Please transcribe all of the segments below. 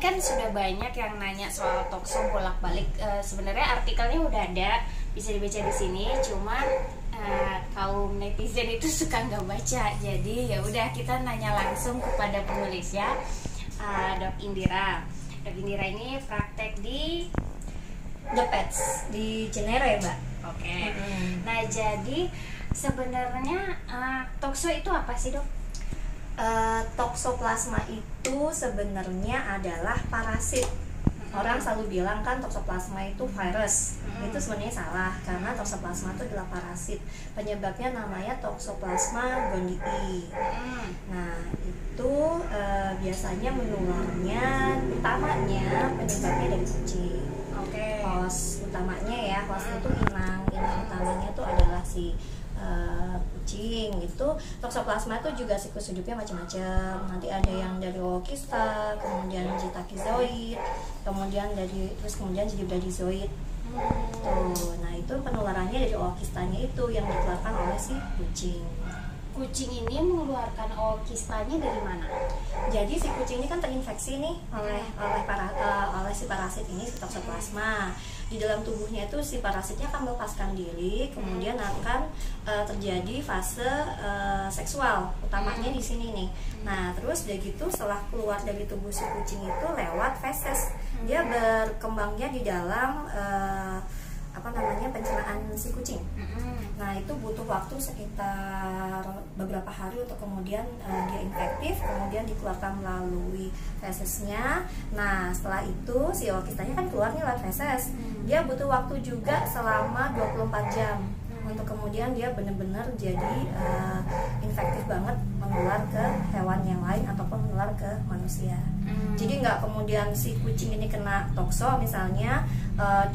kan sudah banyak yang nanya soal tokso bolak-balik. Sebenarnya artikelnya udah ada, bisa dibaca di sini. Cuma kaum netizen itu suka nggak baca. Jadi ya udah kita nanya langsung kepada penulisnya, Dok Indira. Dok Indira ini praktek di The Pets di Cinere ya, Mbak. Oke. Nah, jadi sebenarnya tokso itu apa sih, Dok? Toksoplasma itu sebenarnya adalah parasit. Orang selalu bilang kan toksoplasma itu virus. Itu sebenarnya salah, karena toksoplasma itu adalah parasit. Penyebabnya namanya Toxoplasma gondii. Nah, itu biasanya menularnya utamanya penyebabnya dari kucing. Host utamanya ya, hostnya itu inang utamanya itu adalah si kucing. Itu toksoplasma itu juga siklus hidupnya macam-macam. Nanti ada yang dari Wolkista, kemudian Zitakizoid, kemudian jadi Bradizoid. Nah, itu penularannya dari Wolkistanya itu yang dikeluarkan oleh si kucing. Kucing ini mengeluarkan Wolkistanya dari mana? Jadi si kucing ini kan terinfeksi nih oleh si parasit ini, si toksoplasma. Di dalam tubuhnya itu si parasitnya akan melepaskan diri, kemudian akan terjadi fase seksual, utamanya di sini nih. Nah, terus udah gitu setelah keluar dari tubuh si kucing itu lewat feses, dia berkembangnya di dalam pencernaan si kucing. Nah, itu butuh waktu sekitar beberapa hari untuk kemudian dia infektif, kemudian dikeluarkan melalui fesesnya. Nah, setelah itu si Wolkistanya kan keluar nih lewat feses. Dia butuh waktu juga selama 24 jam untuk kemudian dia benar-benar jadi infektif banget, menular ke hewan yang lain ataupun menular ke manusia. Jadi nggak kemudian si kucing ini kena tokso misalnya,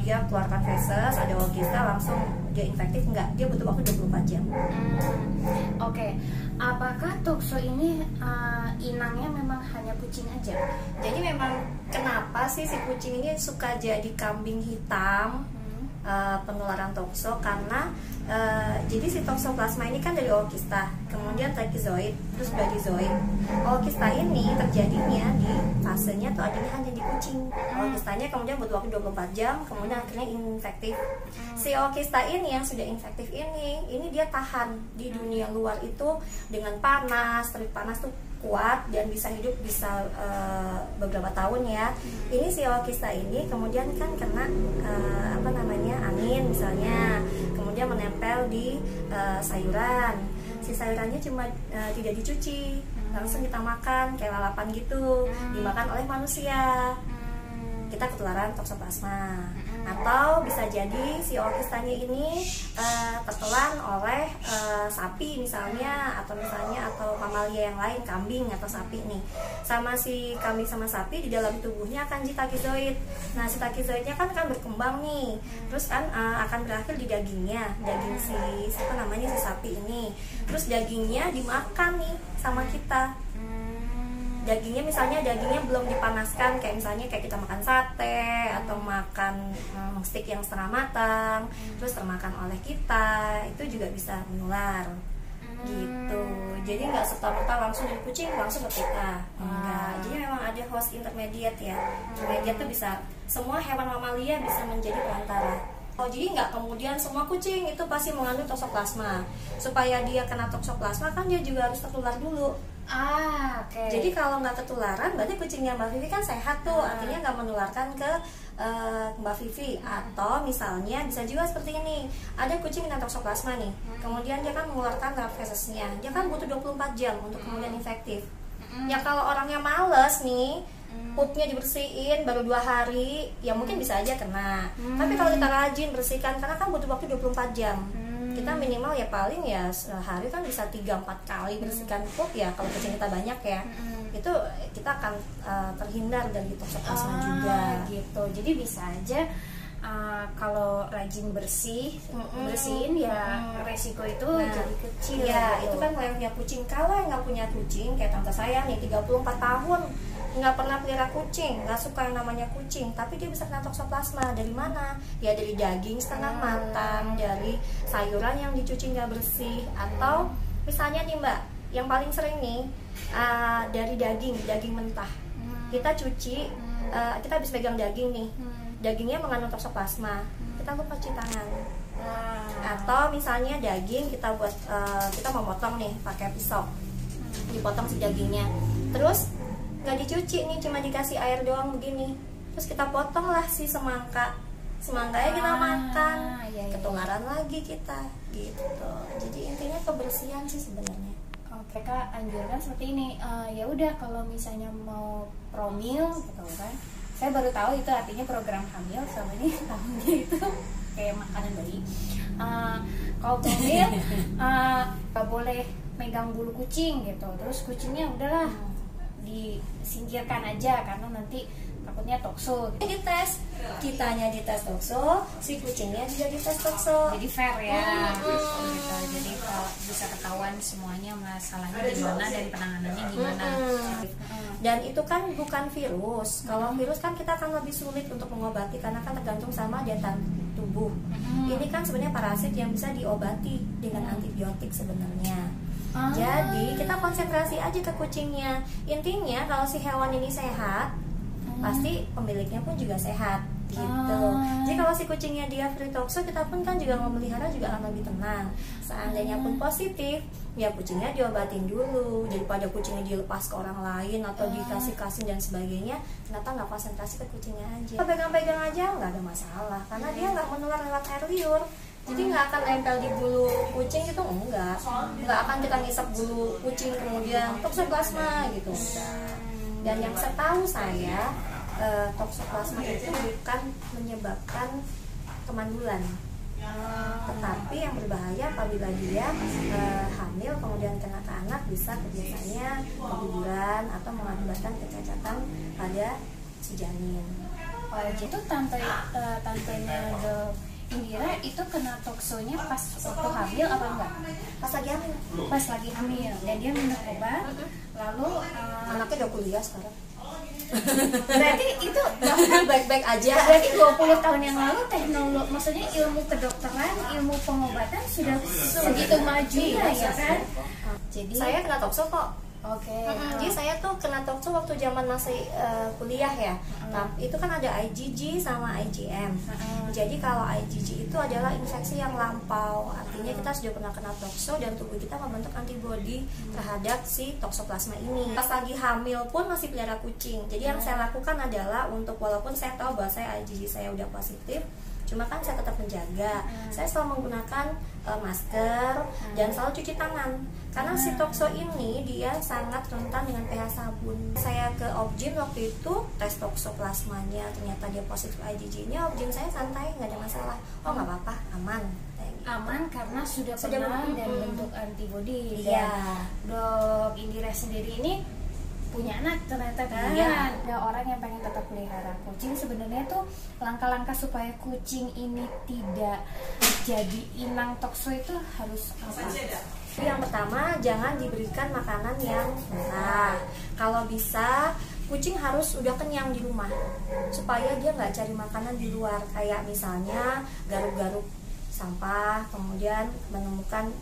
dia keluarkan feses, ada Wolkista, langsung dia infektif, enggak, dia butuh waktu 24 jam. Oke. Apakah tokso ini inangnya memang hanya kucing aja? Jadi memang kenapa sih si kucing ini suka jadi kambing hitam penularan tokso, karena jadi si toksoplasma ini kan dari Wolkista, kemudian Trichizoid, terus Bradizoid. Wolkista ini terjadinya di fasenya tuh adanya hanya di kucing. Wolkistanya kemudian butuh waktu 24 jam, kemudian akhirnya infektif. Si Wolkista ini yang sudah infektif ini dia tahan di dunia luar itu dengan panas, terik panas tuh kuat dan bisa hidup beberapa tahun ya. Ini si Wolkista ini kemudian kan kena angin misalnya, kemudian menempel di sayuran. Si sayurannya cuma tidak dicuci, langsung kita makan kayak lalapan gitu, dimakan oleh manusia. Kita ketularan toksoplasma. Atau bisa jadi si Wolkistanya ini tertelan oleh sapi misalnya, atau mamalia yang lain, kambing atau sapi nih. Sama si kambing sama sapi di dalam tubuhnya akan Zitakizoid. Nah, Zitakizoidnya kan akan berkembang nih, terus kan akan berakhir di dagingnya, daging si sapi ini. Terus dagingnya dimakan nih sama kita. Dagingnya belum dipanaskan, kayak kita makan sate atau makan steak yang setengah matang, terus termakan oleh kita, itu juga bisa menular gitu. Jadi nggak serta-merta langsung dari kucing langsung ke kita, enggak. Jadi memang ada host intermediate ya. Intermediate tuh bisa semua hewan mamalia bisa menjadi perantara. Jadi nggak kemudian semua kucing itu pasti mengandung toksoplasma. Supaya dia kena toksoplasma kan dia juga harus tertular dulu. Jadi kalau nggak ketularan berarti kucingnya Mbak Vivi kan sehat tuh, artinya nggak menularkan ke Mbak Vivi. Atau misalnya bisa juga seperti ini, ada kucing dengan toksoplasma nih, kemudian dia kan mengeluarkan lewat fesesnya, dia kan butuh 24 jam untuk kemudian infektif. Ya kalau orangnya males nih, pupnya dibersihin baru 2 hari, ya mungkin bisa aja kena. Tapi kalau kita rajin bersihkan, karena kan butuh waktu 24 jam, kita minimal ya paling ya sehari kan bisa 3-4 kali bersihkan pup ya, kalau kucing kita banyak ya. Itu kita akan terhindar dari toksoplasma juga gitu. Jadi bisa aja kalau rajin bersihin ya resiko itu jadi kecil ya gitu. Itu kan kalau yang punya kucing. Kalau yang nggak punya kucing kayak tante saya nih, 34 tahun nggak pernah pelihara kucing, nggak suka yang namanya kucing, tapi dia bisa kena toksoplasma. Dari mana? Ya dari daging setengah matang, dari sayuran yang dicuci nggak bersih, atau misalnya nih Mbak, yang paling sering nih dari daging mentah. Kita cuci kita habis pegang daging nih, dagingnya mengandung toksoplasma, kita lupa cuci tangan. Atau misalnya daging kita mau potong nih pakai pisau, dipotong si dagingnya, terus nggak dicuci nih, cuma dikasih air doang begini, terus kita potong lah si semangkanya kita makan, ketularan lagi kita gitu. Jadi intinya kebersihan sih sebenarnya. Mereka anjurkan seperti ini, ya udah kalau misalnya mau promil gitu kan, saya baru tahu itu artinya program hamil, selama ini tahunya itu kayak makanan bayi. Kalau promil nggak boleh megang bulu kucing gitu, terus kucingnya udahlah disingkirkan aja karena nanti takutnya tokso gitu. Dites, kitanya dites tokso, si kucingnya juga dites tokso. Jadi fair ya, gitu. Jadi kalau bisa ketahuan semuanya masalahnya gimana dan penanganannya gimana. Dan itu kan bukan virus. Kalau virus kan kita akan lebih sulit untuk mengobati karena kan tergantung sama daya tahan tubuh. Ini kan sebenarnya parasit yang bisa diobati dengan antibiotik sebenarnya. Jadi kita konsentrasi aja ke kucingnya. Intinya kalau si hewan ini sehat, pasti pemiliknya pun juga sehat gitu. Jadi kalau si kucingnya dia free tokso, kita pun kan juga memelihara juga akan lebih tenang. Seandainya pun positif, ya kucingnya diobatin dulu daripada kucingnya dilepas ke orang lain atau dikasih dan sebagainya. Kenapa nggak konsentrasi ke kucingnya aja? Pegang-pegang aja nggak ada masalah karena dia nggak menular lewat air liur. Jadi nggak akan nempel di bulu kucing gitu, nggak akan kita ngisap bulu kucing kemudian toksoplasma gitu. Dan yang setahu saya toksoplasma itu bukan menyebabkan kemandulan, tetapi yang berbahaya apabila dia hamil kemudian kena ke anak, bisa biasanya keguguran atau mengakibatkan kecacatan pada si janin. Jadi itu tantenya Indira itu kena toksonya pas waktu hamil apa enggak? Pas lagi hamil. Pas lagi hamil dan dia minum obat, lalu anaknya udah kuliah sekarang. Berarti itu baik-baik aja. Berarti 20 tahun yang lalu teknologi, maksudnya ilmu kedokteran, ilmu pengobatan sudah segitu maju ya kan? Jadi saya kena tokso kok. Oke. Jadi saya tuh kena tokso waktu zaman masih kuliah ya. Itu kan ada IgG sama IgM. Jadi kalau IgG itu adalah infeksi yang lampau, artinya kita sudah pernah kena tokso dan tubuh kita membentuk antibodi terhadap si toksoplasma ini. Pas lagi hamil pun masih pelihara kucing. Jadi yang saya lakukan adalah walaupun saya tahu bahwa saya IgG saya udah positif, cuma kan saya tetap menjaga. Saya selalu menggunakan masker dan selalu cuci tangan karena si tokso ini dia sangat rentan dengan pH sabun. Saya ke Objin waktu itu tes toksoplasmanya, ternyata dia positif IgG-nya. Objin saya santai, nggak ada masalah. Oh nggak apa-apa, aman. Aman karena sudah pernah dan bentuk antibodi. Iya. Dok Indira sendiri ini punya anak ternyata kan. Ada orang yang pengen tetap pelihara kucing. Sebenarnya tuh langkah-langkah supaya kucing ini tidak jadi inang tokso itu harus apa? Yang pertama, jangan diberikan makanan yang mentah. Kalau bisa kucing harus udah kenyang di rumah supaya dia nggak cari makanan di luar, kayak misalnya garuk-garuk sampah, kemudian menemukan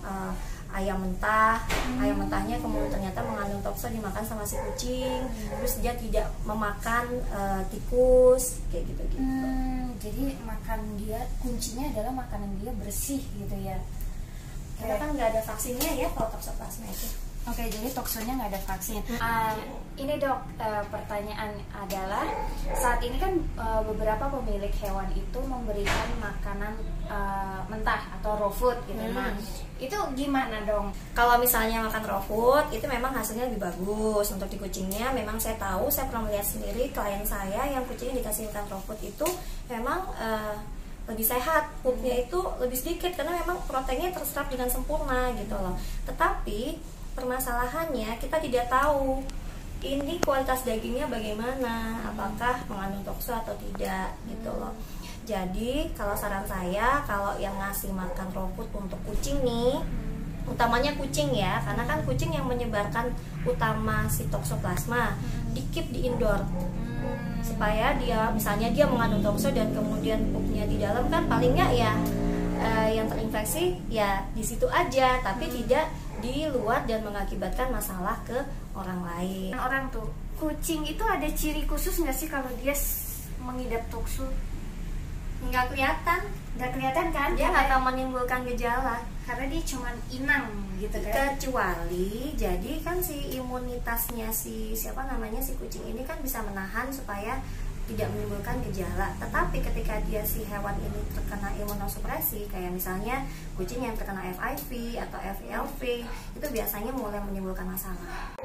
ayam mentah, ayam mentahnya kemudian ternyata mengandung tokso, dimakan sama si kucing, terus dia tidak memakan tikus kayak gitu. Jadi makan dia, kuncinya adalah makanan dia bersih gitu ya. Karena kan nggak ada vaksinnya ya kalau toksoplasma itu. Oke, jadi toksonya nggak ada vaksin. Ini dok, pertanyaan adalah saat ini kan beberapa pemilik hewan itu memberikan makanan mentah atau raw food gitu. Nah, itu gimana dong? Kalau misalnya makan raw food itu memang hasilnya lebih bagus. Untuk di kucingnya memang saya tahu, saya pernah melihat sendiri klien saya yang kucingnya dikasih makan raw food itu memang lebih sehat, pupnya itu lebih sedikit karena memang proteinnya terserap dengan sempurna gitu loh. Tetapi permasalahannya kita tidak tahu ini kualitas dagingnya bagaimana, apakah mengandung tokso atau tidak gitu loh. Jadi kalau saran saya, kalau yang ngasih makan raw food untuk kucing nih, utamanya kucing ya, karena kan kucing yang menyebarkan utama si toksoplasma, di-keep di indoor supaya dia, misalnya dia mengandung tokso dan kemudian pupnya di dalam, kan palingnya ya yang terinfeksi ya di situ aja, tapi tidak di luar dan mengakibatkan masalah ke orang lain. Orang tuh kucing itu ada ciri khusus nggak sih kalau dia mengidap tokso? Nggak kelihatan, Kan? dia nggak akan menimbulkan gejala Karena dia cuman inang gitu kan. kecuali jadi kan si imunitasnya si kucing ini kan bisa menahan supaya tidak menimbulkan gejala. Tetapi ketika dia si hewan ini terkena imunosupresi, kayak misalnya kucing yang terkena FIV atau FELV, itu biasanya mulai menimbulkan masalah.